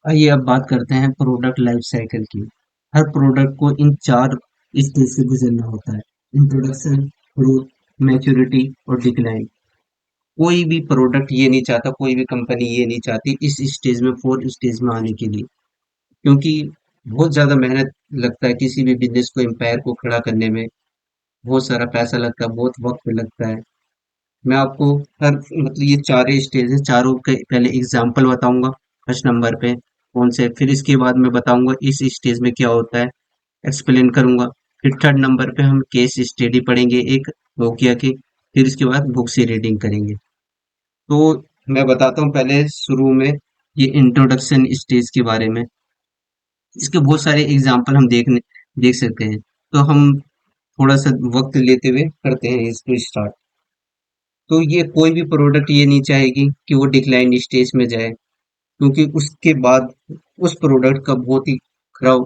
आइए अब बात करते हैं प्रोडक्ट लाइफ साइकिल की। हर प्रोडक्ट को इन 4 स्टेज से गुजरना होता है। इंट्रोडक्शन, ग्रोथ, मैच्योरिटी और डिक्लाइन। कोई भी प्रोडक्ट ये नहीं चाहता, कोई भी कंपनी ये नहीं चाहती इस स्टेज में 4 स्टेज में आने के लिए। क्योंकि बहुत ज़्यादा मेहनत लगता है किसी भी बिज़नेस को एम्पायर को खड़ा करने में, बहुत सारा पैसा लगता है, बहुत वक़्त लगता है। मैं आपको हर मतलब ये 4 स्टेज है, चारों के पहले एग्ज़ाम्पल बताऊँगा फर्स्ट नंबर पे कौन से, फिर इसके बाद मैं बताऊँगा इस स्टेज में क्या होता है, एक्सप्लेन करूँगा। फिर थर्ड नंबर पे हम केस स्टडी पढ़ेंगे एक नोकिया की, फिर इसके बाद बुक से रीडिंग करेंगे। तो मैं बताता हूँ पहले शुरू में ये इंट्रोडक्शन स्टेज के बारे में। इसके बहुत सारे एग्जाम्पल हम देख सकते हैं। तो हम थोड़ा सा वक्त लेते हुए करते हैं इसको स्टार्ट। तो ये कोई भी प्रोडक्ट ये नहीं चाहेगी कि वो डिक्लाइन स्टेज में जाए, क्योंकि उसके बाद उस प्रोडक्ट का बहुत ही खराब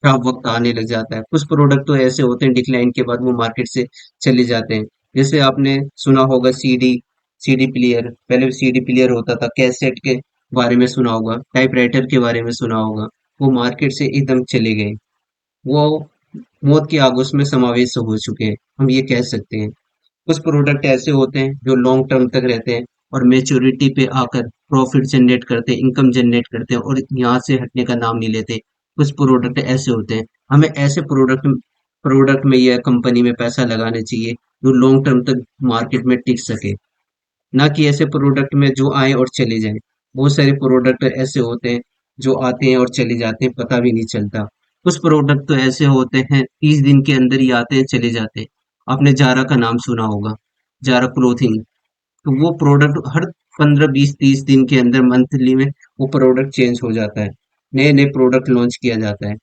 खराब वक्त आने लग जाता है। कुछ प्रोडक्ट तो ऐसे होते हैं डिक्लाइन के बाद वो मार्केट से चले जाते हैं। जैसे आपने सुना होगा सीडी प्लेयर, पहले सीडी प्लेयर होता था, कैसेट के बारे में सुना होगा, टाइपराइटर के बारे में सुना होगा। वो मार्केट से एकदम चले गए, वो मौत की आगोश में समावेश हो चुके हैं, हम ये कह सकते हैं। कुछ प्रोडक्ट ऐसे होते हैं जो लॉन्ग टर्म तक रहते हैं और मेच्योरिटी पे आकर प्रॉफिट जनरेट करते हैं, इनकम जनरेट करते हैं और यहाँ से हटने का नाम नहीं लेते। कुछ प्रोडक्ट ऐसे होते हैं, हमें ऐसे प्रोडक्ट प्रोडक्ट में या कंपनी में पैसा लगाना चाहिए जो लॉन्ग टर्म तक मार्केट में टिक सके, ना कि ऐसे प्रोडक्ट में जो आए और चले जाएं। बहुत सारे प्रोडक्ट ऐसे होते हैं जो आते हैं और चले जाते हैं, पता भी नहीं चलता। कुछ प्रोडक्ट तो ऐसे होते हैं 30 दिन के अंदर ही आते हैं, चले जाते हैं। आपने जारा का नाम सुना होगा, जारा क्लोथिंग। तो वो प्रोडक्ट हर 15 20 30 दिन के अंदर मंथली में वो प्रोडक्ट चेंज हो जाता है, नए नए प्रोडक्ट लॉन्च किया जाता है।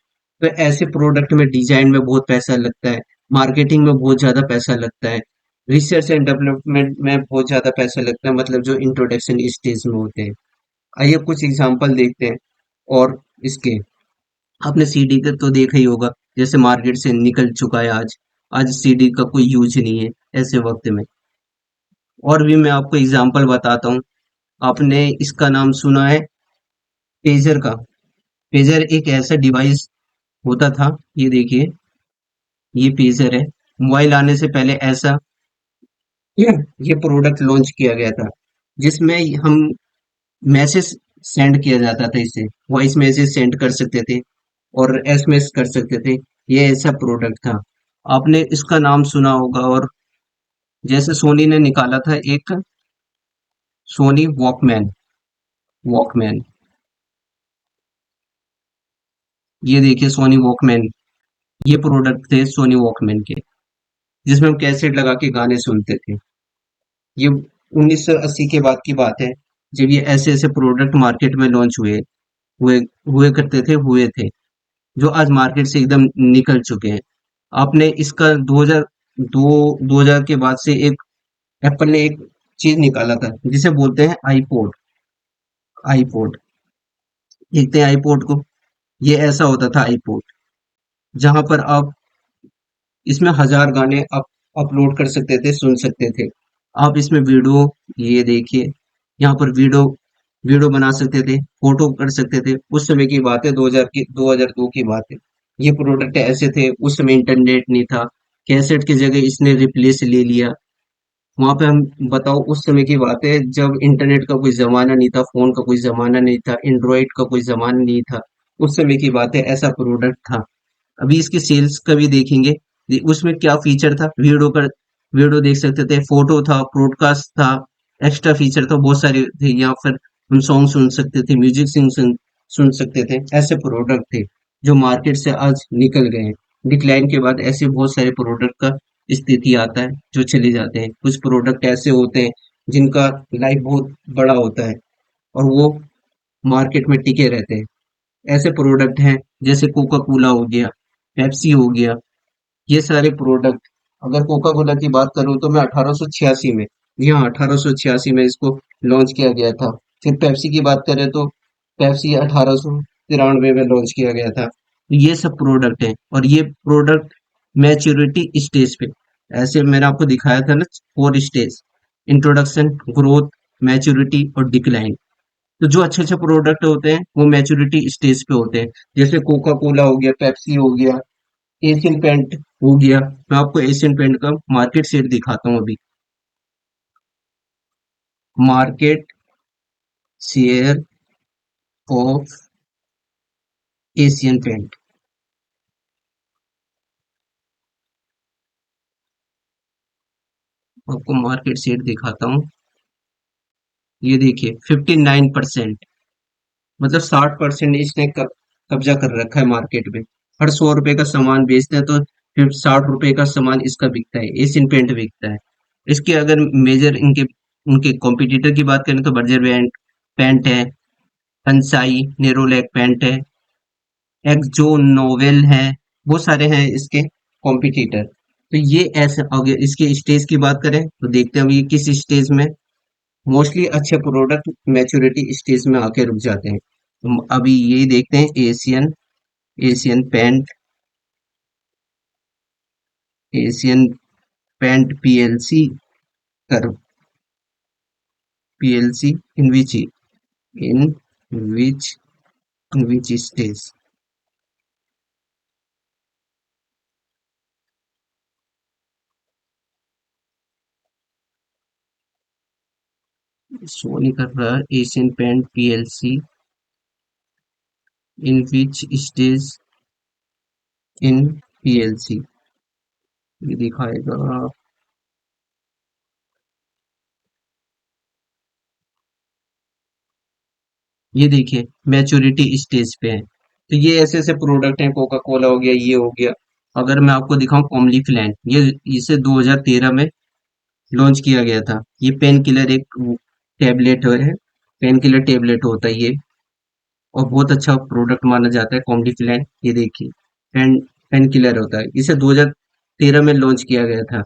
तो ऐसे प्रोडक्ट में डिजाइन में बहुत पैसा लगता है, मार्केटिंग में बहुत ज्यादा पैसा लगता है, रिसर्च एंड डेवलपमेंट में बहुत ज्यादा पैसा लगता है, मतलब जो इंट्रोडक्शन स्टेज में होते हैं। आइए कुछ एग्जांपल देखते हैं। और इसके आपने सीडी का तो देखा ही होगा, जैसे मार्केट से निकल चुका है आज। आज सीडी का कोई यूज नहीं है ऐसे वक्त में। और भी मैं आपको एग्जांपल बताता हूँ। आपने इसका नाम सुना है पेजर का। पेजर एक ऐसा डिवाइस होता था, ये देखिए, ये पेजर है। मोबाइल आने से पहले ऐसा ये प्रोडक्ट लॉन्च किया गया था, जिसमें हम मैसेज सेंड किया जाता था, इससे वॉइस मैसेज सेंड कर सकते थे और एसएमएस कर सकते थे। ये ऐसा प्रोडक्ट था, आपने इसका नाम सुना होगा। और जैसे सोनी ने निकाला था एक सोनी वॉकमैन, वॉकमैन, ये देखिए सोनी वॉकमैन। ये प्रोडक्ट थे सोनी वॉकमैन के, जिसमें हम कैसेट लगा के गाने सुनते थे। ये 1980 के बाद की बात है, जब ये ऐसे ऐसे प्रोडक्ट मार्केट में लॉन्च हुए हुए करते थे, हुए थे, जो आज मार्केट से एकदम निकल चुके हैं। आपने इसका 2000 के बाद से एक एप्पल ने एक चीज निकाला था जिसे बोलते हैं आईपॉड। आईपॉड, देखते हैं आईपॉड को। ये ऐसा होता था आईपॉड, जहां पर आप इसमें 1000 गाने आप अपलोड कर सकते थे, सुन सकते थे। आप इसमें वीडियो, ये देखिए, यहाँ पर वीडियो वीडियो बना सकते थे, फोटो कर सकते थे। उस समय की बात है, 2002 की बात है। ये प्रोडक्ट ऐसे थे, उस समय इंटरनेट नहीं था, कैसेट की जगह इसने रिप्लेस ले लिया। वहां पे हम बताओ, उस समय की बात है जब इंटरनेट का कोई जमाना नहीं था, फोन का कोई जमाना नहीं था, एंड्रॉइड का कोई जमाना नहीं था। उस समय की बात है, ऐसा प्रोडक्ट था। अभी इसके सेल्स का भी देखेंगे। उसमें क्या फीचर था, वीडियो देख सकते थे, फोटो था, ब्रॉडकास्ट था, एक्स्ट्रा फीचर था, बहुत सारे थे। यहाँ पर हम सॉन्ग सुन सकते थे, म्यूजिक सुन सकते थे। ऐसे प्रोडक्ट थे जो मार्केट से आज निकल गए हैं। डिक्लाइन के बाद ऐसे बहुत सारे प्रोडक्ट का स्थिति आता है जो चले जाते हैं। कुछ प्रोडक्ट ऐसे होते हैं जिनका लाइफ बहुत बड़ा होता है और वो मार्केट में टिके रहते हैं। ऐसे प्रोडक्ट हैं जैसे कोका कोला हो गया, पेप्सी हो गया। ये सारे प्रोडक्ट, अगर कोका कोला की बात करूं तो मैं 1886 में, जी हाँ, 1886 में इसको लॉन्च किया गया था। फिर पेप्सी की बात करें तो पेप्सी 1893 में लॉन्च किया गया था। ये सब प्रोडक्ट है और ये प्रोडक्ट मैच्योरिटी स्टेज पे, ऐसे मैंने आपको दिखाया था ना, 4 स्टेज: इंट्रोडक्शन, ग्रोथ, मैच्योरिटी और डिक्लाइन। तो जो अच्छे अच्छे प्रोडक्ट होते हैं वो मैच्योरिटी स्टेज पे होते हैं, जैसे कोका कोला हो गया, पेप्सी हो गया, एशियन पेंट हो गया। मैं आपको एशियन पेंट का मार्केट शेयर दिखाता हूँ अभी। Market share of Asian paint, आपको मार्केट शेयर दिखाता हूँ। ये देखिए 59%, मतलब 60% इसने कब्जा कर रखा है मार्केट में। हर 100 रुपए का सामान बेचते हैं तो फिर 60 रुपए का सामान इसका बिकता है, एशियन पेंट बिकता है। इसके अगर मेजर इनके उनके कॉम्पिटिटर की बात करें तो बर्जर बैंड पेंट है, कंसाई नेरोलैक पेंट है, एक्सो नोवेल है, वो सारे हैं इसके कॉम्पिटिटर। तो ये ऐसे, अगर इसके स्टेज की बात करें तो देखते हैं अब ये किस स्टेज में। मोस्टली अच्छे प्रोडक्ट मैच्योरिटी स्टेज में आके रुक जाते हैं। अभी यही देखते हैं, Asian Asian paint, Asian paint PLC कर, PLC in which in which stage. Show नहीं कर रहा है, Asian paint PLC in which stage in PLC, ये दिखाएगा। ये देखिए मैच्योरिटी स्टेज पे है। तो ये ऐसे ऐसे प्रोडक्ट हैं, कोका कोला हो गया, ये हो गया। अगर मैं आपको दिखाऊं कॉमली फ्लैन, ये इसे 2013 में लॉन्च किया गया था। ये पेन किलर एक टैबलेट है, पेन किलर टैबलेट होता है ये, और बहुत अच्छा प्रोडक्ट माना जाता है कॉमली फ्लैन। ये देखिए पेन पेन किलर होता है, इसे 2013 में लॉन्च किया गया था।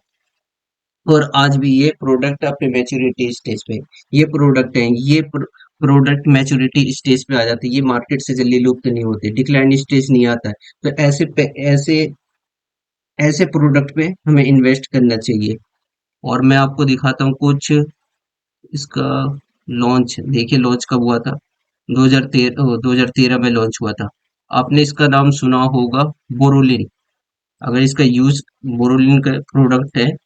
और आज भी ये प्रोडक्ट अपने मैच्योरिटी स्टेज पे, ये प्रोडक्ट है, ये प्रोडक्ट मैच्योरिटी स्टेज पे आ जाते हैं, ये मार्केट से जल्दी लुप्त नहीं होते, डिक्लाइन स्टेज नहीं आता है। तो ऐसे ऐसे प्रोडक्ट पे हमें इन्वेस्ट करना चाहिए। और मैं आपको दिखाता हूँ कुछ इसका लॉन्च। देखिए लॉन्च कब हुआ था, 2013 में लॉन्च हुआ था। आपने इसका नाम सुना होगा, बोरोलिन। अगर इसका यूज, बोरोलिन का प्रोडक्ट है,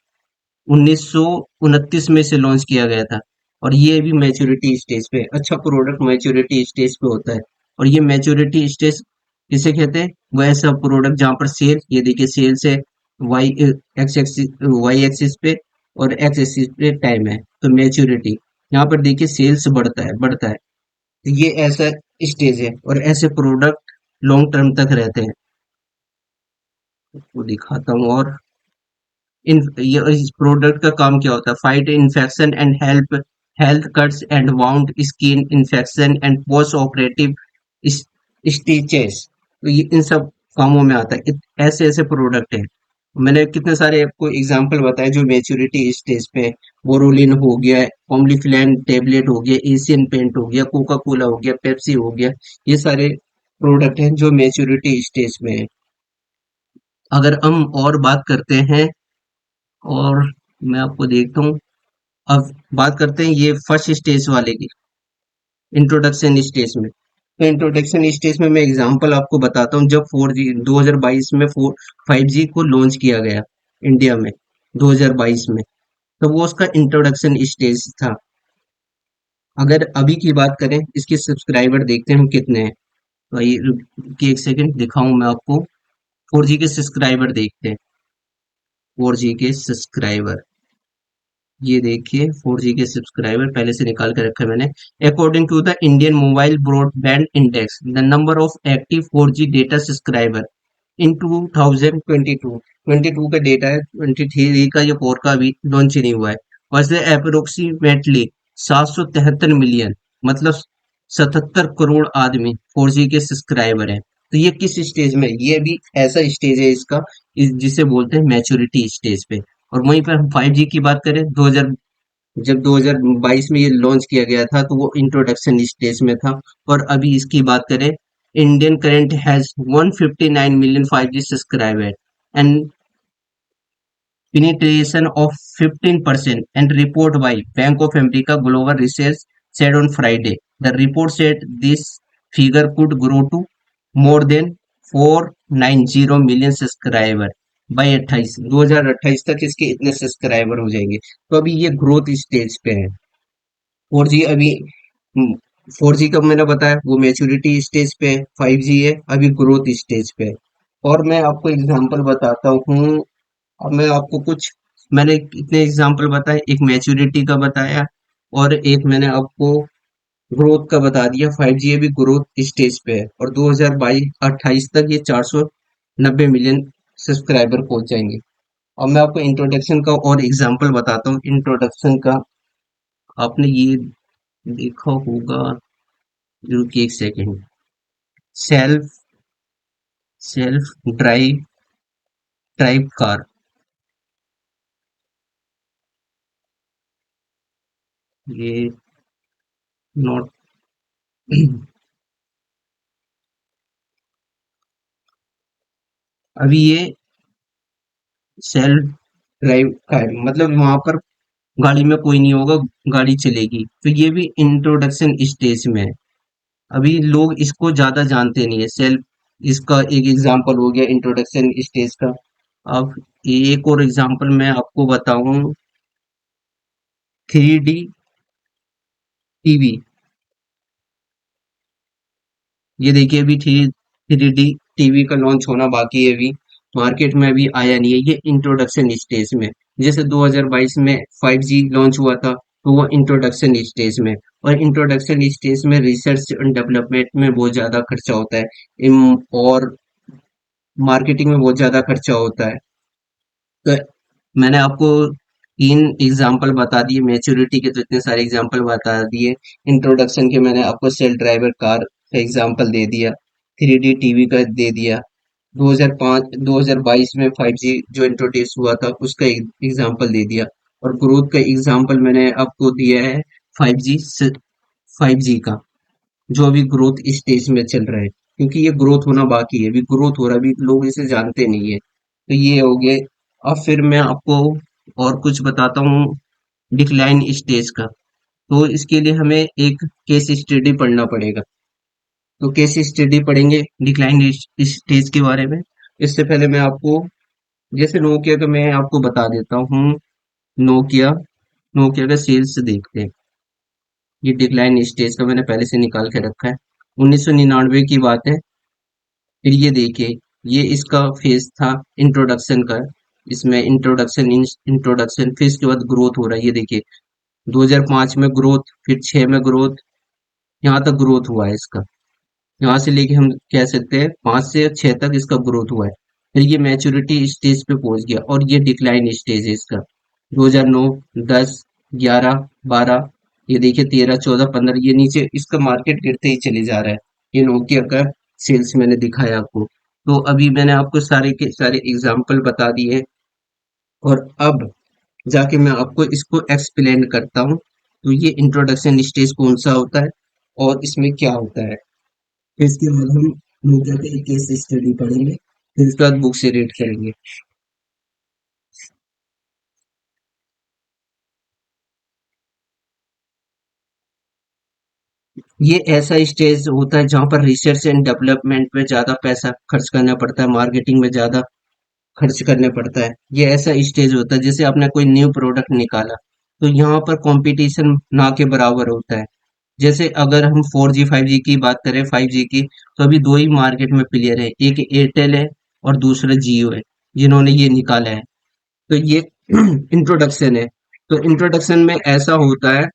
1929 में से लॉन्च किया गया था। और ये भी मैच्योरिटी स्टेज पे, अच्छा प्रोडक्ट मैच्योरिटी स्टेज पे होता है। और ये मैच्योरिटी स्टेज किसे कहते हैं, वो ऐसा प्रोडक्ट जहां पर सेल, ये देखिए सेल से Y X axis, Y axis पे और एक्स एक्सिस पे टाइम है। तो मैच्योरिटी यहाँ पर देखिए सेल्स बढ़ता है बढ़ता है। तो ये ऐसा स्टेज है, और ऐसे प्रोडक्ट लॉन्ग टर्म तक रहते हैं। वो दिखाता हूँ। और इन ये इस प्रोडक्ट का काम क्या होता है, fight infection and help health cuts and wound skin infection and post operative stitches. तो ये इन सब कामों में आता है। ऐसे ऐसे प्रोडक्ट हैं, मैंने कितने सारे आपको एग्जांपल बताए जो मैच्योरिटी स्टेज पे है। बोरोलिन हो गया, कॉम्बिफ्लैन टेबलेट हो गया, एशियन पेंट हो गया, कोका कोला हो गया, पेप्सी हो गया। ये सारे प्रोडक्ट हैं जो मैच्योरिटी स्टेज में है। अगर हम और बात करते हैं, और मैं आपको देखता हूँ, अब बात करते हैं ये फर्स्ट स्टेज वाले की, इंट्रोडक्शन स्टेज में। तो इंट्रोडक्शन स्टेज में मैं एग्जांपल आपको बताता हूँ, जब 4G 2022 में 5G को लॉन्च किया गया इंडिया में, 2022 में, तो वो उसका इंट्रोडक्शन स्टेज था। अगर अभी की बात करें, इसके सब्सक्राइबर देखते हैं हम कितने हैं। तो ये रुकिए एक सेकंड दिखाऊं मैं आपको, 4G के सब्सक्राइबर देखते हैं। 4G के सब्सक्राइबर, ये देखिए 4G के सब्सक्राइबर पहले से निकाल के रखा है मैंने। According to the Indian mobile broadband index, the number of active 4G data subscriber in 2022, 22 का डेटा है, 23 का ये 4 का अभी लॉन्च ही नहीं हुआ है। वैसे अप्रोक्सीमेटली 773 मिलियन, मतलब 77 करोड़ आदमी 4G के सब्सक्राइबर हैं। तो ये किस स्टेज में है? ये भी ऐसा स्टेज है इसका, जिसे बोलते हैं मैच्योरिटी स्टेज पे। और वहीं पर हम 5G की बात करें, 2000, जब 2022 में ये लॉन्च किया गया था तो वो इंट्रोडक्शन स्टेज में था। और अभी इसकी बात करें, Indian current has 159 million 5G subscriber and penetration of 15% and report by Bank of America Global Research said on Friday. The report said this figure could grow to more than 490 million subscriber by 2028 तक इसके इतने subscriber हो जाएंगे। तो अभी ये growth stage पे है। 4G अभी 4G का मैंने बताया वो मैच्योरिटी स्टेज पे है, 5G है अभी ग्रोथ स्टेज पे है। और मैं आपको एग्जांपल बताता हूँ। अब मैं आपको कुछ मैंने इतने एग्जांपल बताए, एक मैच्योरिटी का बताया और एक मैंने आपको ग्रोथ का बता दिया। 5G अभी ग्रोथ स्टेज पे है और 2022-28 तक ये 490 मिलियन सब्सक्राइबर पहुंच जाएंगे। अब मैं आपको इंट्रोडक्शन का और एग्जांपल बताता हूँ। इंट्रोडक्शन का आपने ये देखा होगा, रुकिए एक second. Self self drive car, ये नॉट अभी ये सेल्फ ड्राइव कार मतलब वहां पर गाड़ी में कोई नहीं होगा, गाड़ी चलेगी। तो ये भी इंट्रोडक्शन स्टेज में है, अभी लोग इसको ज्यादा जानते नहीं है। सेल्फ इसका एक एग्जांपल हो गया इंट्रोडक्शन स्टेज का। अब एक और एग्जांपल मैं आपको बताऊं, 3D टीवी। ये देखिए अभी थ्री 3D टीवी का लॉन्च होना बाकी है, अभी मार्केट में अभी आया नहीं है, ये इंट्रोडक्शन स्टेज में। जैसे 2022 में 5G लॉन्च हुआ था तो वो इंट्रोडक्शन स्टेज में। और इंट्रोडक्शन स्टेज में रिसर्च एंड डेवलपमेंट में बहुत ज्यादा खर्चा होता है, और मार्केटिंग में बहुत ज्यादा खर्चा होता है। तो मैंने आपको 3 एग्जांपल बता दिए, मैच्योरिटी के तो इतने सारे एग्जांपल बता दिए। इंट्रोडक्शन के मैंने आपको सेल्फ ड्राइवर कार का एग्जांपल दे दिया, 3D टीवी का दे दिया, 2022 में 5G जो इंट्रोड्यूस हुआ था उसका एग्जांपल दे दिया। और ग्रोथ का एग्जांपल मैंने आपको दिया है 5G 5G का, जो अभी ग्रोथ स्टेज में चल रहा है, क्योंकि ये ग्रोथ होना बाकी है, अभी ग्रोथ हो रहा है, अभी लोग इसे जानते नहीं है। तो ये हो गए। अब फिर मैं आपको और कुछ बताता हूँ डिक्लाइन स्टेज का। तो इसके लिए हमें एक केस स्टडी पढ़ना पड़ेगा। तो केस स्टडी पढ़ेंगे डिक्लाइन स्टेज के बारे में। इससे पहले मैं आपको, जैसे नोकिया का मैं आपको बता देता हूँ। नोकिया नोकिया का सेल्स देखते हैं। ये डिक्लाइन स्टेज का मैंने पहले से निकाल के रखा है, 1999 की बात है। फिर ये देखिए, ये इसका फेज था इंट्रोडक्शन का। इसमें इंट्रोडक्शन फिर इसके बाद ग्रोथ हो रहा है, ये देखिए 2005 में ग्रोथ, फिर 6 में ग्रोथ, यहाँ तक ग्रोथ हुआ है इसका। यहाँ से लेके हम कह सकते हैं 5 से 6 तक इसका ग्रोथ हुआ है। फिर ये मैच्योरिटी स्टेज पे पहुंच गया और ये डिक्लाइन स्टेज है इसका। 2009, 10, 11, 12, ये देखिए 13, 14, 15, ये नीचे इसका मार्केट गिरते ही चले जा रहा है। ये नोकिया का सेल्स मैंने दिखाया आपको। तो अभी मैंने आपको सारे के सारे एग्जाम्पल बता दिए, और अब जाके मैं आपको इसको एक्सप्लेन करता हूँ। तो ये इंट्रोडक्शन स्टेज कौन सा होता है और इसमें क्या होता है। फिर इसके बाद हम नोकिया के एक केस स्टडी पढ़ेंगे, फिर उसके बाद बुक से रीड करेंगे। ये ऐसा स्टेज होता है जहाँ पर रिसर्च एंड डेवलपमेंट में ज्यादा पैसा खर्च करना पड़ता है, मार्केटिंग में ज्यादा खर्च करने पड़ता है। ये ऐसा स्टेज होता है जैसे आपने कोई न्यू प्रोडक्ट निकाला, तो यहाँ पर कंपटीशन ना के बराबर होता है। जैसे अगर हम 4G 5G की बात करें, 5G की, तो अभी दो ही मार्केट में प्लेयर है, एक एयरटेल है और दूसरा जियो है, जिन्होंने ये निकाला है। तो ये इंट्रोडक्शन है। तो इंट्रोडक्शन में ऐसा होता है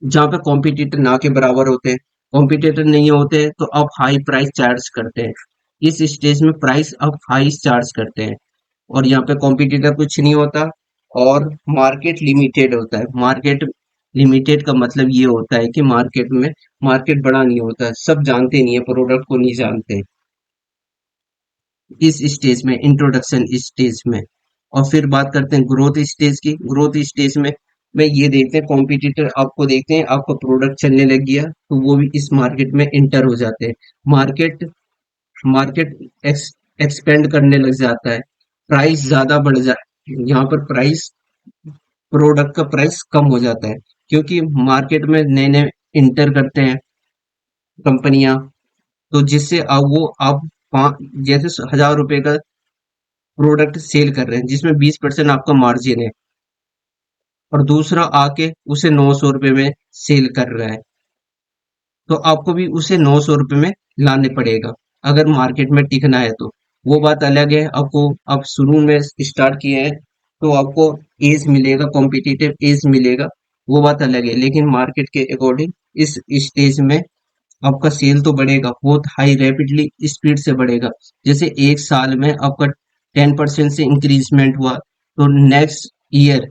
जहाँ पे कॉम्पिटिटर ना के बराबर होते हैं, कॉम्पिटिटर नहीं होते हैं तो आप हाई प्राइस चार्ज करते हैं। इस स्टेज में प्राइस आप हाई चार्ज करते हैं, और यहाँ पे कॉम्पिटिटर कुछ नहीं होता, और मार्केट लिमिटेड होता है। मार्केट लिमिटेड का मतलब ये होता है कि मार्केट में मार्केट बड़ा नहीं होता है, सब जानते नहीं है, प्रोडक्ट को नहीं जानते इस स्टेज में, इंट्रोडक्शन स्टेज में। और फिर बात करते हैं ग्रोथ स्टेज की। ग्रोथ स्टेज में ये देखते हैं कॉम्पिटिटर, आपको देखते हैं आपका प्रोडक्ट चलने लग गया तो वो भी इस मार्केट में इंटर हो जाते हैं। मार्केट मार्केट एक्सपेंड करने लग जाता है, प्राइस ज्यादा बढ़ जा यहाँ पर प्राइस, प्रोडक्ट का प्राइस कम हो जाता है, क्योंकि मार्केट में नए नए इंटर करते हैं कंपनियां, तो जिससे अब वो आप जैसे 1,000 रुपए का प्रोडक्ट सेल कर रहे हैं जिसमें 20% आपका मार्जिन है, और दूसरा आके उसे 900 रुपये में सेल कर रहा है, तो आपको भी उसे 900 रुपये में लाने पड़ेगा अगर मार्केट में टिकना है तो। वो बात अलग है, आपको आप शुरू में स्टार्ट किए हैं तो आपको एज मिलेगा, कॉम्पिटिटिव एज मिलेगा, वो बात अलग है, लेकिन मार्केट के अकॉर्डिंग इस स्टेज में आपका सेल तो बढ़ेगा, बहुत हाई रैपिडली स्पीड से बढ़ेगा। जैसे एक साल में आपका 10% से इंक्रीजमेंट हुआ, तो नेक्स्ट ईयर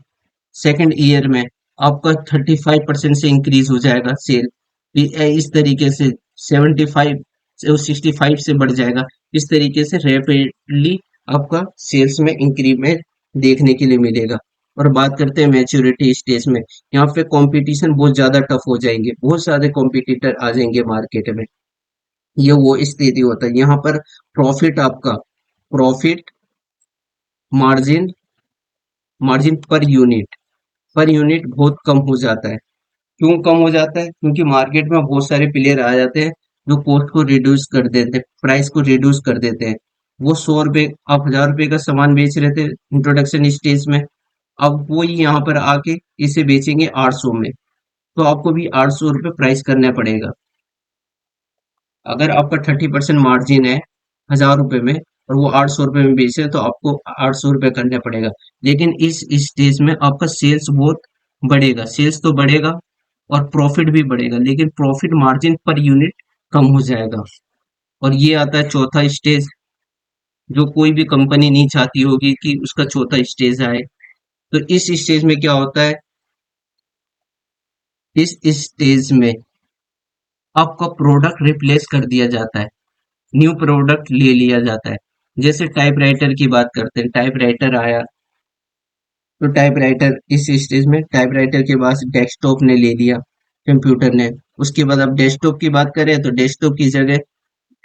सेकंड ईयर में आपका 35% से इंक्रीज हो जाएगा सेल। इस तरीके से 75 से 65 से बढ़ जाएगा। इस तरीके से रैपिडली आपका सेल्स में इंक्रीमेंट देखने के लिए मिलेगा। और बात करते हैं मैच्योरिटी स्टेज में, यहाँ पे कंपटीशन बहुत ज्यादा टफ हो जाएंगे, बहुत सारे कॉम्पिटिटर आ जाएंगे मार्केट में। ये वो स्थिति होता है यहाँ पर। प्रॉफिट आपका, profit margin, margin per unit बहुत कम हो जाता है। क्यों कम हो जाता है? क्योंकि मार्केट में बहुत सारे प्लेयर आ जाते हैं जो कॉस्ट को रिड्यूस कर देते हैं, प्राइस को रिड्यूस कर देते हैं। वो 100 रुपए, आप 1,000 रुपए का सामान बेच रहे थे इंट्रोडक्शन स्टेज में, अब वो यहाँ पर आके इसे बेचेंगे 800 में, तो आपको भी 800 रुपये प्राइस करना पड़ेगा। अगर आपका 30% मार्जिन है 1,000 रुपए में, और वो 800 रुपये में बेचे, तो आपको 800 रुपये करना पड़ेगा। लेकिन इस स्टेज में आपका सेल्स बहुत बढ़ेगा, सेल्स तो बढ़ेगा और प्रॉफिट भी बढ़ेगा, लेकिन प्रॉफिट मार्जिन पर यूनिट कम हो जाएगा। और ये आता है चौथा स्टेज, जो कोई भी कंपनी नहीं चाहती होगी कि उसका चौथा स्टेज आए। तो इस स्टेज में क्या होता है? इस स्टेज में आपका प्रोडक्ट रिप्लेस कर दिया जाता है, न्यू प्रोडक्ट ले लिया जाता है। जैसे टाइपराइटर की बात करते हैं, टाइपराइटर आया, तो टाइपराइटर इस स्टेज में टाइपराइटर के बाद डेस्कटॉप ने ले लिया, कंप्यूटर ने। उसके बाद अब डेस्कटॉप की बात करें तो डेस्कटॉप की जगह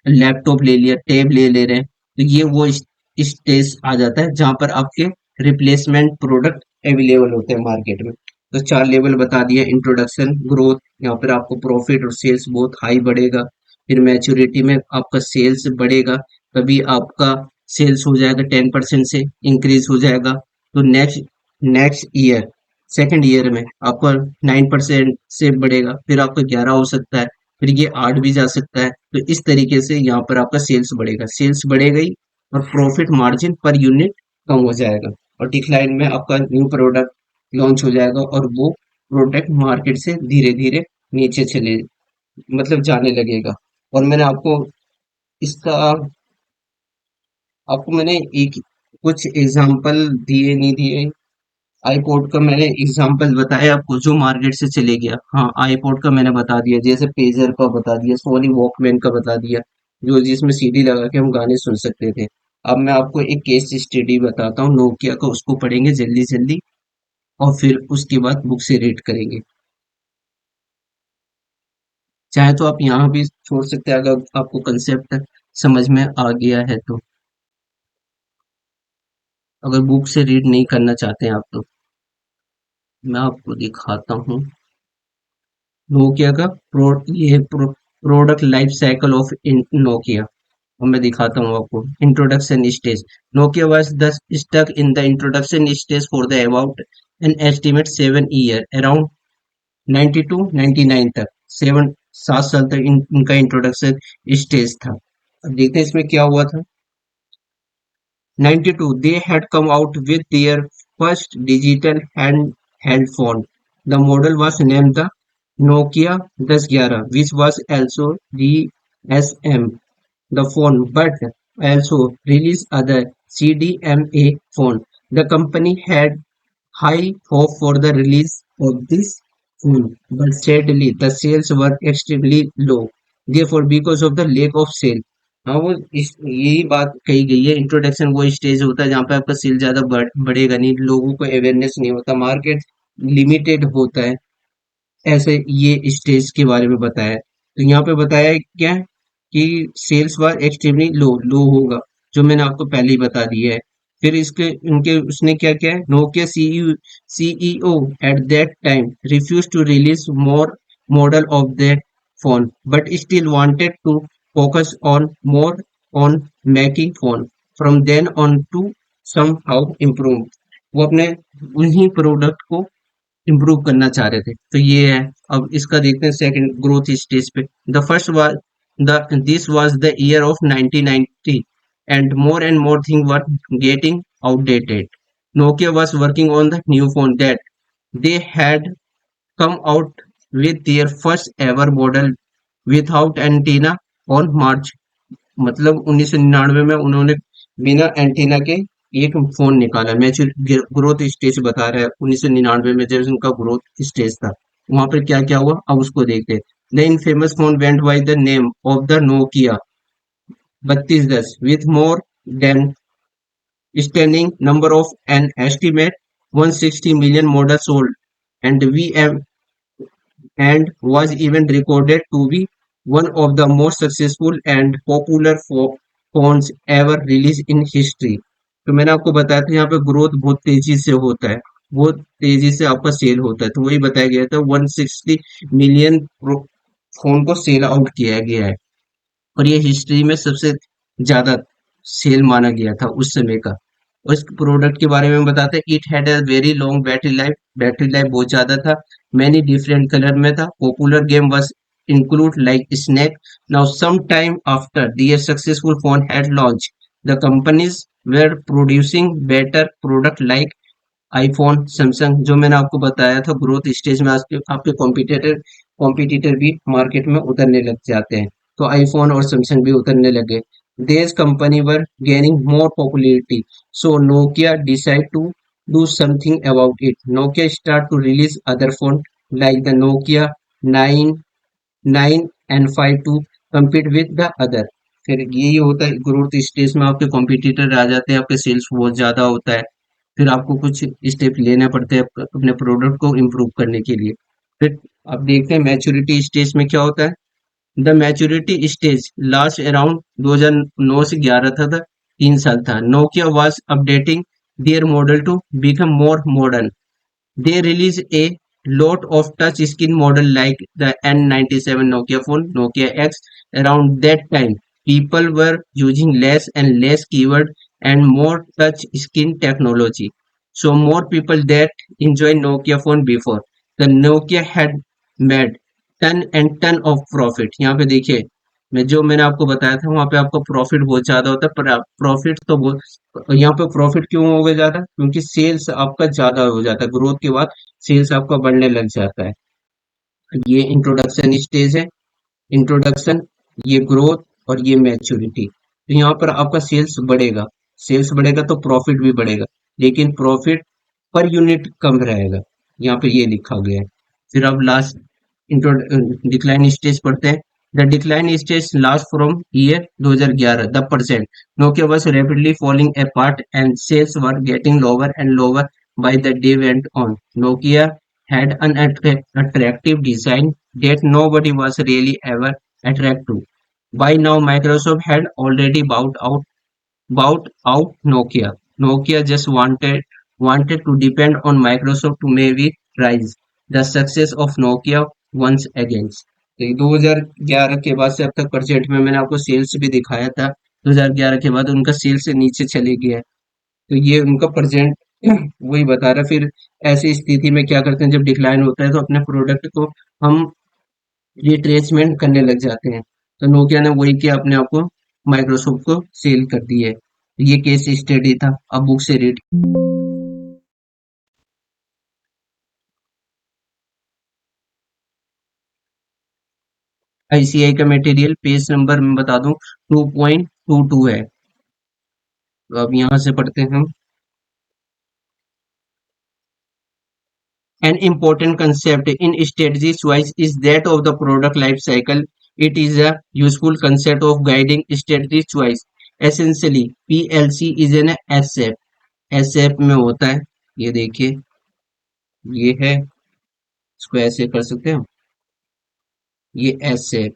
लैपटॉप ले लिया, टैब ले रहे हैं। तो ये वो स्टेज आ जाता है जहां पर आपके रिप्लेसमेंट प्रोडक्ट अवेलेबल होते हैं मार्केट में। तो 4 लेवल बता दिया। इंट्रोडक्शन, ग्रोथ, यहाँ पर आपको प्रॉफिट और सेल्स बहुत हाई बढ़ेगा। फिर मैच्योरिटी में आपका सेल्स बढ़ेगा, तभी आपका सेल्स हो जाएगा 10% से इंक्रीज हो जाएगा। तो next next year second year में आपका 9% से बढ़ेगा, फिर आपका 11 हो सकता है, फिर ये 8 भी जा सकता है। तो इस तरीके से यहाँ पर आपका सेल्स बढ़ेगा, सेल्स बढ़ेगा ही, और प्रॉफिट मार्जिन पर यूनिट कम हो जाएगा। और डिक्लाइन में आपका न्यू प्रोडक्ट लॉन्च हो जाएगा, और वो प्रोडक्ट मार्केट से धीरे धीरे नीचे चले, मतलब जाने लगेगा। और मैंने इसका आपको मैंने एक कुछ एग्जांपल दिए नहीं दिए, आईपॉड का मैंने एग्जांपल बताया आपको जो मार्केट से चले गया। हाँ, आईपॉड का मैंने बता दिया, जैसे पेजर का बता दिया, सोनी वॉकमैन का बता दिया, जो जिसमें सीडी लगा के हम गाने सुन सकते थे। अब मैं आपको एक केस स्टडी बताता हूँ नोकिया का, उसको पढ़ेंगे जल्दी जल्दी, और फिर उसके बाद बुक से रीड करेंगे। चाहे तो आप यहाँ भी छोड़ सकते हैं अगर आपको कंसेप्ट समझ में आ गया है तो। अगर बुक से रीड नहीं करना चाहते हैं आप तो मैं आपको दिखाता हूँ नोकिया का product life cycle of Nokia. अब मैं दिखाता हूँ आपको introduction stage. Nokia was the stuck in the introduction stage for the about an estimate 7 year, around 92 99 तक, 7 साल तक इनका इंट्रोडक्शन स्टेज था। अब देखते हैं इसमें क्या हुआ था। 92 they had come out with their first digital handheld phone. The model was named the Nokia 1011, which was also GSM the phone, but also released other CDMA phone. The company had high hope for the release of this phone, but sadly the sales were extremely low. Therefore, because of the lack of sale, हाँ, वो यही बात कही गई है। Introduction वो stage होता है जहाँ पे आपका सेल ज्यादा बढ़ेगा नहीं, लोगों को अवेयरनेस नहीं होता, मार्केट लिमिटेड होता है, ऐसे ये स्टेज के बारे में बताया है। तो यहाँ पे बताया है क्या है? कि सेल्स वर एक्सट्रीमली लो होगा, जो मैंने आपको पहले ही बता दिया है। फिर इसके उनके उसने क्या किया है, Nokia CEO at that time refuse to release more model of that phone, but still wanted to focus on more on making phone. From then on to somehow improve. वो अपने उन्हीं प्रोडक्ट को इम्प्रूव करना चाह रहे थे। तो ये है। अब इसका देखते हैं सेकंड ग्रोथ स्टेज पे। The first was the this was the year of 1990 and more things were getting outdated. Nokia was working on the new phone that they had come out with their first ever model without antenna on March, मतलब 1999 में उन्होंने बिना antenna के एक phone निकाला। Mature growth stage बता रहा है 1999 में जब उनका ग्रोथ स्टेज था। वहां पर क्या क्या हुआ अब उसको देखते हैं। The infamous phone went by the name of the Nokia 3210 with more than standing number of an estimate 160 million models sold, and and was even recorded to be one of the most successful and popular phones ever released in history। तो मैंने आपको बताया था यहाँ पे growth बहुत तेजी से होता है, बहुत तेजी से आपका सेल होता है। तो वही बताया गया था 160 मिलियन फोन को सेल आउट किया गया है, और ये हिस्ट्री में सबसे ज्यादा सेल माना गया था उस समय का। और इस प्रोडक्ट के बारे में बताते हैं। It had a very long battery life बहुत ज्यादा था। मैनी डिफरेंट कलर में था। Popular game was include like snake. Now some time after their successful phone had launch, the companies were producing better product like iPhone, Samsung. जो मैंने आपको बताया था ग्रोथ स्टेज में आपके आपके कॉम्पिटिटर कॉम्पिटिटर भी मार्केट में उतरने लग जाते हैं। तो आईफोन और सैमसंग भी उतरने लगे। These company were gaining more popularity, so Nokia decided to do something about it. Nokia started to release other phones like the Nokia 9, 9 and 5 to compete with the other। फिर यही होता है growth stage में आपके competitor आ जाते हैं, आपके sales बहुत ज्यादा होता है। फिर आपको कुछ स्टेप लेने पड़ते हैं अपने प्रोडक्ट को इम्प्रूव करने के लिए। फिर आप देखते हैं मैच्योरिटी स्टेज में क्या होता है। The maturity stage last around 2009 से 11 था 3 साल था। Nokia was updating their model to become more modern. They released a lot of touch screen model like the N97 Nokia phone, Nokia X. Around that time, people were using less and less keyboard and more touch screen technology. So more people that enjoy Nokia phone before. The Nokia had made ton of profit। यहाँ पे देखिए, मैं जो मैंने आपको बताया था वहां पे आपका प्रॉफिट बहुत ज्यादा होता है। पर प्रॉफिट तो बहुत, यहाँ पे प्रॉफिट क्यों हो गया ज्यादा, क्योंकि सेल्स आपका ज्यादा हो जाता है। ग्रोथ के बाद सेल्स आपका बढ़ने लग जाता है। ये इंट्रोडक्शन स्टेज है। इंट्रोडक्शन, ये ग्रोथ और ये मैच्योरिटी। तो यहाँ पर आपका सेल्स बढ़ेगा तो प्रॉफिट भी बढ़ेगा, लेकिन प्रॉफिट पर यूनिट कम रहेगा। यहाँ पे ये लिखा गया है। फिर अब लास्ट डिक्लाइन स्टेज पढ़ते हैं। The decline stage last from year 2011 the percent Nokia was rapidly falling apart and sales were getting lower and lower by the day went on. Nokia had an attractive design that nobody was really ever attracted to. By now, Microsoft had already bought out Nokia. Nokia just wanted to depend on Microsoft to maybe rise the success of Nokia once again। तो ये 2011 के बाद से अब तक present में मैंने आपको सेल्स भी दिखाया था। 2011 के बाद उनका सेल्स से नीचे चले गया है। तो ये उनका प्रेजेंट वही बता रहा है। फिर ऐसी स्थिति में क्या करते हैं, जब डिक्लाइन होता है तो अपने प्रोडक्ट को हम रिट्रेसमेंट करने लग जाते हैं। तो नोकिया ने वही किया, अपने आप को माइक्रोसॉफ्ट को सेल कर दी है। ये केस स्टडी था, अब बुक से रीड। आईसीआई का मटेरियल पेज नंबर मैं बता दूं 2.22 है। तो अब यहाँ से पढ़ते हैं हम। An important concept in strategy choice is that of the product life cycle. It is a useful concept of guiding strategy choice. Essentially, PLC is an asset। एसएप में होता है, ये देखिए, ये है, इसको ऐसे कर सकते हैं, ये एसएप।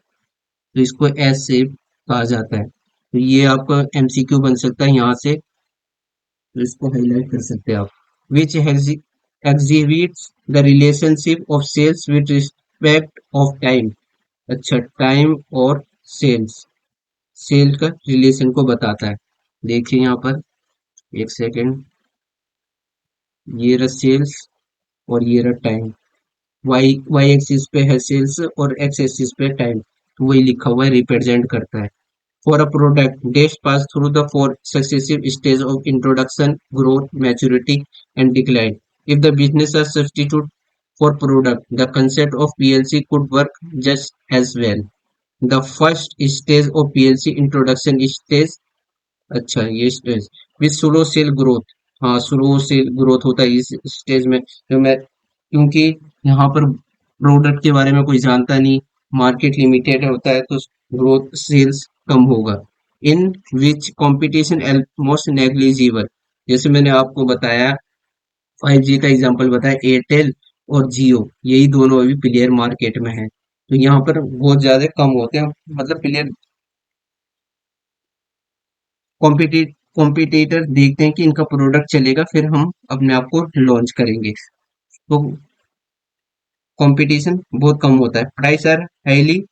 तो इसको एसएप कहा जाता है। तो ये आपका एमसीक्यू बन सकता है यहाँ से। तो इसको हाईलाइट कर सकते हैं आप। विच exhibits the relationship of sales with aspect of time. अच्छा, टाइम और सेल्स, सेल का रिलेशन को बताता है। देखिए यहाँ पर, एक सेकेंड, ये रहा सेल्स और ये रहा टाइम। वाई वाई एक्सिस पे है सेल्स और एक्स एक्सिस पे टाइम, तो वही लिखा हुआ है, रिप्रेजेंट करता है। For a product, days pass through the four successive stages of introduction, growth, maturity, and decline. If the business is substitute for product, the concept of PLC could work just as well. The first stage of PLC introduction stage, अच्छा ये stage with slow sale growth. हाँ, slow sale growth होता है इस stage में। तो मैं, क्योंकि यहाँ पर प्रोडक्ट के बारे में कोई जानता नहीं, मार्केट लिमिटेड होता है, तो ग्रोथ सेल्स कम होगा। इन विच कंपटीशन ऑलमोस्ट नेग्लिजिबल, जैसे मैंने आपको बताया, 5G का एग्जांपल बताया, एयरटेल और जियो, यही दोनों अभी प्लेयर मार्केट में है, तो यहाँ पर बहुत ज्यादा कम होते हैं, मतलब प्लेयर। कॉम्पिटिटर देखते हैं कि इनका प्रोडक्ट चलेगा, फिर हम अपने आप को लॉन्च करेंगे, तो कंपटीशन बहुत कम होता है। Price are highly,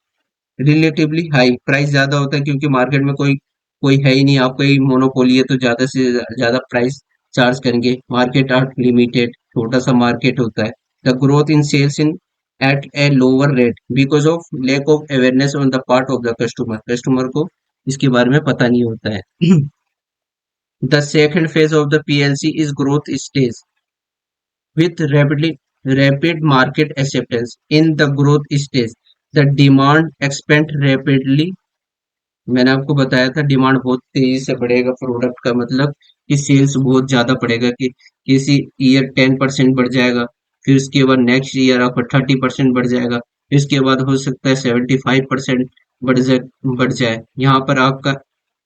relatively high, price ज्यादा होता है क्योंकि मार्केट में कोई कोई है ही नहीं, आपका ही मोनोपोली है, तो ज्यादा से ज्यादा प्राइस चार्ज करेंगे। मार्केट आर लिमिटेड, छोटा सा मार्केट होता है। The growth in sales in at a lower rate because of lack of awareness on the part of the customer, customer को इसके बारे में पता नहीं होता है। The second phase of the PLC is growth stage with rapid market acceptance. In the growth stage, the demand expand rapidly। मैंने आपको बताया था डिमांड बहुत तेजी से बढ़ेगा प्रोडक्ट का, मतलब कि सेल्स बहुत ज्यादा बढ़ेगा, कि किसी ईयर 10% बढ़ जाएगा, फिर उसके बाद नेक्स्ट ईयर आपका 30% बढ़ जाएगा, फिर उसके बाद हो सकता है 75% बढ़ जाए। यहाँ पर आपका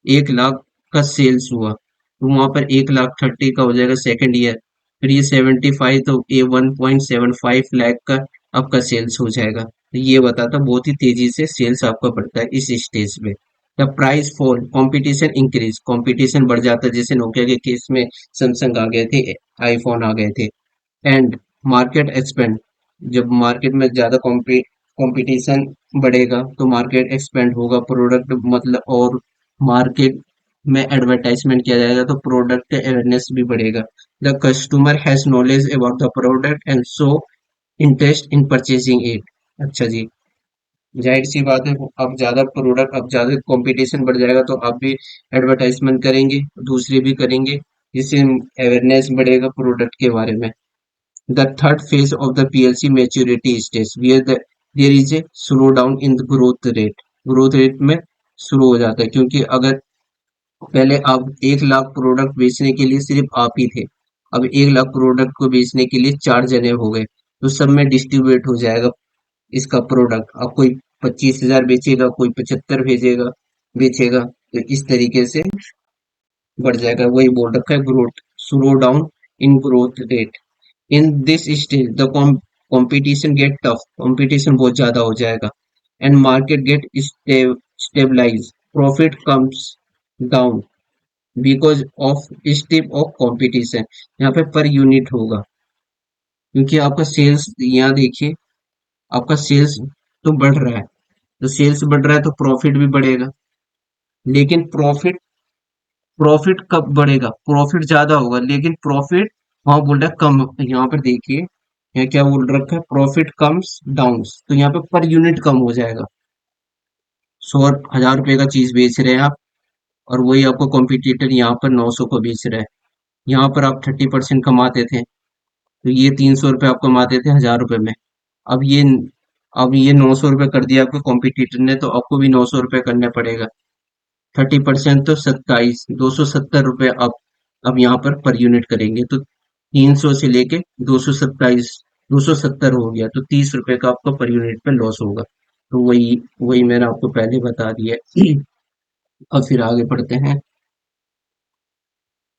1 लाख का सेल्स हुआ, तो वहां पर 1,30,000 का हो जाएगा सेकंड ईयर, फिर ये 75, तो ये 1.75 लाख का आपका सेल्स हो जाएगा। तो ये बताता बहुत ही तेजी से सेल्स आपका बढ़ता है इस स्टेज में। The price fall, competition increase, competition बढ़ जाता है, जैसे नोकिया के केस में सैमसंग आ गए थे, आईफोन आ गए थे। एंड मार्केट एक्सपेंड, जब मार्केट में ज्यादा कंपटीशन बढ़ेगा तो मार्केट एक्सपेंड होगा, प्रोडक्ट मतलब, और मार्केट में एडवर्टाइजमेंट किया जाएगा तो प्रोडक्ट अवेयरनेस भी बढ़ेगा। The customer has knowledge about the product and so interest in purchasing it. अच्छा जी, जाहिर सी बात है, अब ज्यादा प्रोडक्ट, अब ज्यादा कंपटीशन बढ़ जाएगा तो आप भी एडवर्टाइजमेंट करेंगे, दूसरे भी करेंगे, जिससे अवेयरनेस बढ़ेगा प्रोडक्ट के बारे में। The third phase of the PLC maturity stage, where there is a slowdown in the growth rate. Growth rate में स्लो हो जाता है, क्योंकि अगर पहले आप 1 लाख प्रोडक्ट बेचने के लिए सिर्फ आप ही थे, अब 1 लाख प्रोडक्ट को बेचने के लिए 4 जने हो गए, तो सब में डिस्ट्रीब्यूट हो जाएगा इसका प्रोडक्ट। अब कोई 25,000 बेचेगा, कोई 75 भेजेगा बेचेगा, तो इस तरीके से बढ़ जाएगा। वही बोल रखा है, growth slow down in growth rate. In this stage the competition get tough, competition बहुत ज्यादा हो जाएगा, and market get stabilize, profit comes down because of step of competition. यहाँ पे पर यूनिट होगा, क्योंकि आपका सेल्स, यहाँ देखिए, आपका सेल्स तो बढ़ रहा है, तो सेल्स बढ़ रहा है तो प्रॉफिट भी बढ़ेगा, लेकिन प्रॉफिट प्रॉफिट कब बढ़ेगा, प्रॉफिट ज्यादा होगा लेकिन प्रॉफिट, वहां बोल रहा है कम, यहाँ पर देखिए, यहाँ क्या बोल रखा है, प्रॉफिट कम्स डाउन, तो यहाँ पे पर यूनिट कम हो जाएगा। 100 1000 रुपए का चीज बेच रहे हैं आप, और वही आपको कॉम्पिटिटर यहाँ पर 900 को बेच रहा है। यहाँ पर आप 30% कमाते थे, तो ये 300 रुपये आप कमाते थे 1000 रुपए में। अब ये अब ये 900 रुपये कर दिया आपके कॉम्पिटिटर ने, तो आपको भी 900 रुपये करने पड़ेगा। 30% तो 27, 270 रुपये आप अब यहाँ पर यूनिट करेंगे, तो 300 से लेके 227, 270 हो गया, तो 30 रुपए का आपका पर यूनिट पे लॉस होगा। तो वही वही मैंने आपको पहले बता दिया है। अब फिर आगे बढ़ते हैं।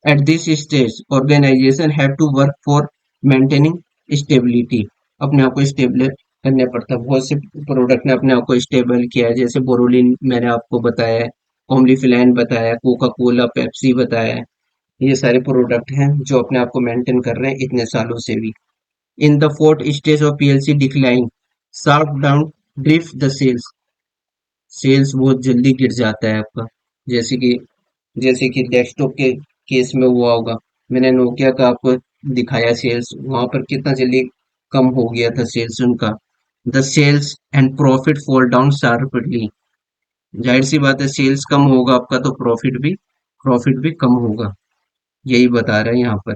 At this stage organization have to work for maintaining stability, अपने आप को स्टेबल करने पड़ता है। बहुत से प्रोडक्ट ने अपने आप को स्टेबल किया है, जैसे बोरोलिन मैंने आपको बताया है, कॉम्बिफ्लाइन बताया, कोका कोला, पेप्सी बताया है। ये सारे प्रोडक्ट हैं जो अपने आप को मेंटेन कर रहे हैं इतने सालों से भी। In the fourth stage of PLC decline, sharp down drift the sales, sales बहुत जल्दी गिर जाता है आपका। जैसे कि डेस्कटॉप के केस में हुआ होगा, मैंने नोकिया का आपको दिखाया सेल्स, वहां पर कितना जल्दी कम हो गया था सेल्स उनका। The sales and profit fall down sharply, जाहिर सी बात है सेल्स कम होगा आपका तो प्रॉफिट भी कम होगा, यही बता रहे हैं यहाँ पर।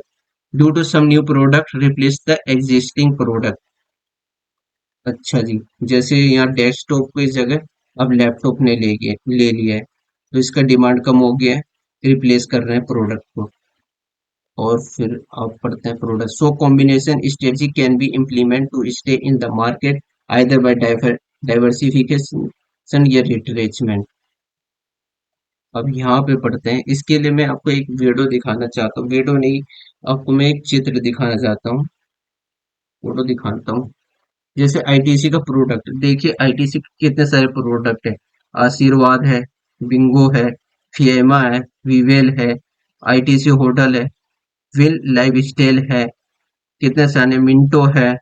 Due to some new product replace the existing product. अच्छा जी, जैसे यहाँ डेस्कटॉप की जगह अब लैपटॉप ने ले लिया है, तो इसका डिमांड कम हो गया है, रिप्लेस कर रहे हैं प्रोडक्ट को। और फिर आप पढ़ते हैं product, so combination strategy can be implement to stay in the market either by diversification या रिट्रेचमेंट। अब यहाँ पे पढ़ते हैं, इसके लिए मैं आपको एक वीडियो दिखाना चाहता हूँ, वीडियो नहीं, आपको मैं एक चित्र दिखाना चाहता हूँ, फोटो दिखाता हूँ। जैसे आईटीसी का प्रोडक्ट देखिए, आईटीसी के कितने सारे प्रोडक्ट है। आशीर्वाद है, बिंगो है, फिएमा है, विवेल है, आईटीसी होटल है, विल लाइफ स्टाइल है, कितने सारे मिंटो है,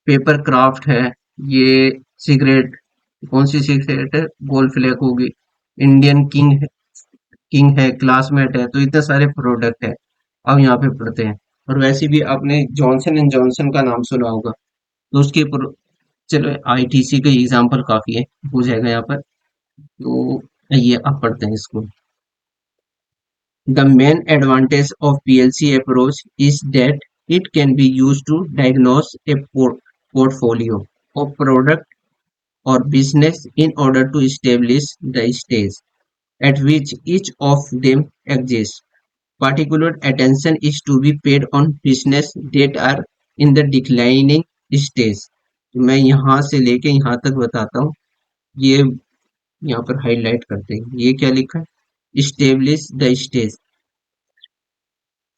पेपर क्राफ्ट है, ये सिगरेट, कौन सी सिगरेट है, गोल्ड फ्लैग होगी, इंडियन किंग है, क्लासमेट है, तो इतने सारे प्रोडक्ट है। अब यहाँ पे पढ़ते हैं। और वैसे भी आपने जॉनसन एंड जॉनसन का नाम सुना होगा, तो उसके चलो आईटीसी का एग्जांपल काफी है, हो जाएगा यहाँ पर। तो ये अब पढ़ते हैं इसको। The main advantage of PLC approach is that it can be used to diagnose a portfolio of product or business in order to establish the stage at which each of them exists. Particular attention is to be paid on business that are in the declining stage. मैं यहाँ से लेके यहाँ तक बताता हूँ, ये यहाँ पर हाईलाइट करते हैं, ये क्या लिखा है, स्टेब्लिश द स्टेज।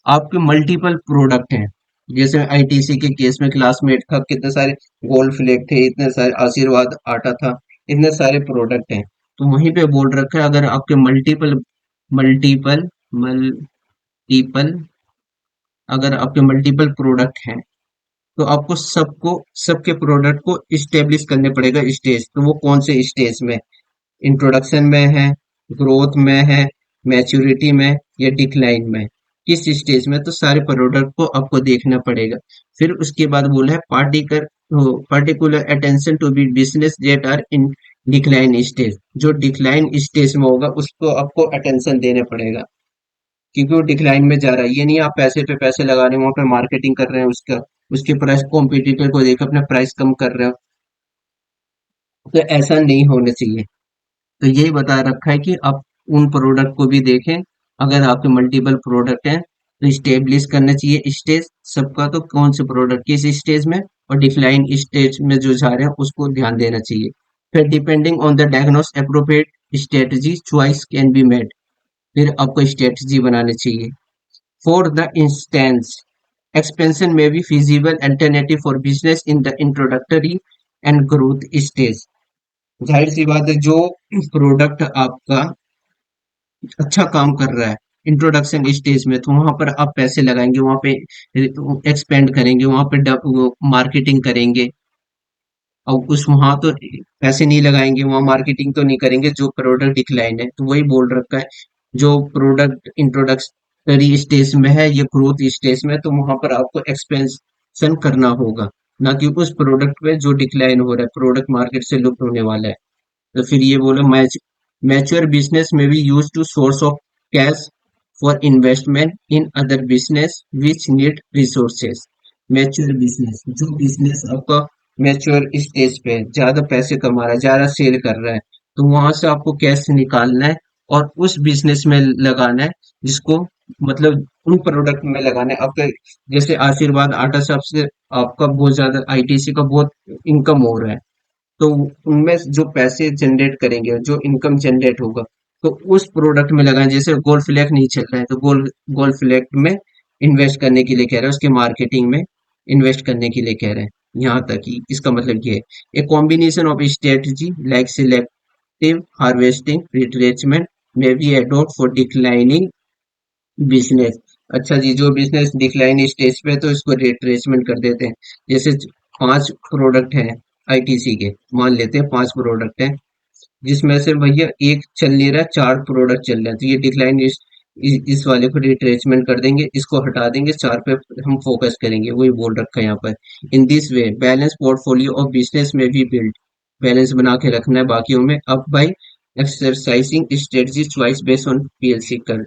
आपके मल्टीपल प्रोडक्ट हैं, जैसे आईटीसी के केस में क्लासमेट का कितने सारे गोल्ड फ्लेक थे, इतने सारे आशीर्वाद आटा था, इतने सारे प्रोडक्ट हैं। तो वहीं पे बोल रखा है, अगर आपके मल्टीपल मल्टीपल मल्टीपल अगर आपके मल्टीपल प्रोडक्ट हैं, तो आपको सबके प्रोडक्ट को स्टेब्लिश करने पड़ेगा स्टेज। तो वो कौन से स्टेज में, इंट्रोडक्शन में है, ग्रोथ में है, मैच्योरिटी में या डिक्लाइन में, किस स्टेज में, तो सारे प्रोडक्ट को आपको देखना पड़ेगा। फिर उसके बाद बोला है particular attention to be business that are in decline stage, जो डिक्लाइन स्टेज में होगा उसको आपको अटेंशन देने पड़ेगा, क्योंकि वो डिक्लाइन में जा रहा है। ये नहीं आप पैसे पे पैसे लगा रहे हो, वहां पे मार्केटिंग कर रहे हैं उसका, उसके प्राइस कॉम्पिटिटर को देकर अपना प्राइस कम कर रहे हो, तो ऐसा नहीं होना चाहिए। तो यही बता रखा है कि आप उन प्रोडक्ट को भी देखें, अगर आपके मल्टीपल प्रोडक्ट हैं तो स्टेब्लिश करना चाहिए स्टेज सबका, तो कौन से प्रोडक्ट किस स्टेज में और डिक्लाइन स्टेज में जो जा रहे हैं उसको ध्यान देना चाहिए। फिर depending on the diagnose appropriate strategy choice can be made, फिर आपको स्ट्रेटजी बनानी चाहिए। For the instance expansion may be feasible alternative for business in the introductory and growth stage। जाहिर सी बात है, जो प्रोडक्ट आपका अच्छा काम कर रहा है इंट्रोडक्शन स्टेज में, तो वहां पर आप पैसे लगाएंगे, वहां पे एक्सपेंड करेंगे, वहां पे मार्केटिंग करेंगे। और उस वहां तो पैसे नहीं लगाएंगे, वहां मार्केटिंग तो नहीं करेंगे जो प्रोडक्ट डिक्लाइन है। तो वही बोल रखा है, जो प्रोडक्ट इंट्रोडक्टरी स्टेज में है या ग्रोथ स्टेज में, तो वहां पर आपको एक्सपेंशन करना होगा, ना कि उस प्रोडक्ट पे जो डिक्लाइन हो रहा है, प्रोडक्ट मार्केट से लुप्त होने वाला है। तो फिर ये बोला मैच्योर बिजनेस में भी use to source of cash for investment in other business which need resources. Mature business, जो बिजनेस आपका मैच्योर स्टेज पे है, ज्यादा पैसे कमा रहा है, ज्यादा सेल कर रहा है, तो वहां से आपको कैश निकालना है और उस बिजनेस में लगाना है, जिसको मतलब उन प्रोडक्ट में लगाना है आपका। जैसे आशीर्वाद आटा से आपसे आपका बहुत ज्यादा आईटीसी का बहुत इनकम हो रहा है, तो उनमें जो पैसे जनरेट करेंगे, जो इनकम जनरेट होगा, तो उस प्रोडक्ट में लगाएं। जैसे गोल्ड फ्लैग नहीं चल रहा है, तो गोल्ड फ्लैग में इन्वेस्ट करने के लिए कह रहे हैं, उसके मार्केटिंग में इन्वेस्ट करने के लिए कह रहे हैं। यहाँ तक ही इसका मतलब ये है, a combination of strategy like selective harvesting retrenchment may be adopt for declining business. अच्छा जी, जो बिजनेस डिक्लाइन स्टेज पे है, तो इसको रिट्रेसमेंट कर देते हैं। जैसे 5 प्रोडक्ट हैं, आईटीसी के, मान लेते हैं 5 प्रोडक्ट हैं, जिसमें से भैया एक चल नहीं रहा, 4 प्रोडक्ट चल रहे हैं, तो ये डिक्लाइन इस वाले को रिट्रेसमेंट कर देंगे, इसको हटा देंगे, 4 पे हम फोकस करेंगे, वही बोल रखा है यहाँ पर। In this way balance portfolio of business में भी बिल्ड, बैलेंस बना के रखना है बाकियों में। अब by exercising strategy choice based on PLC कर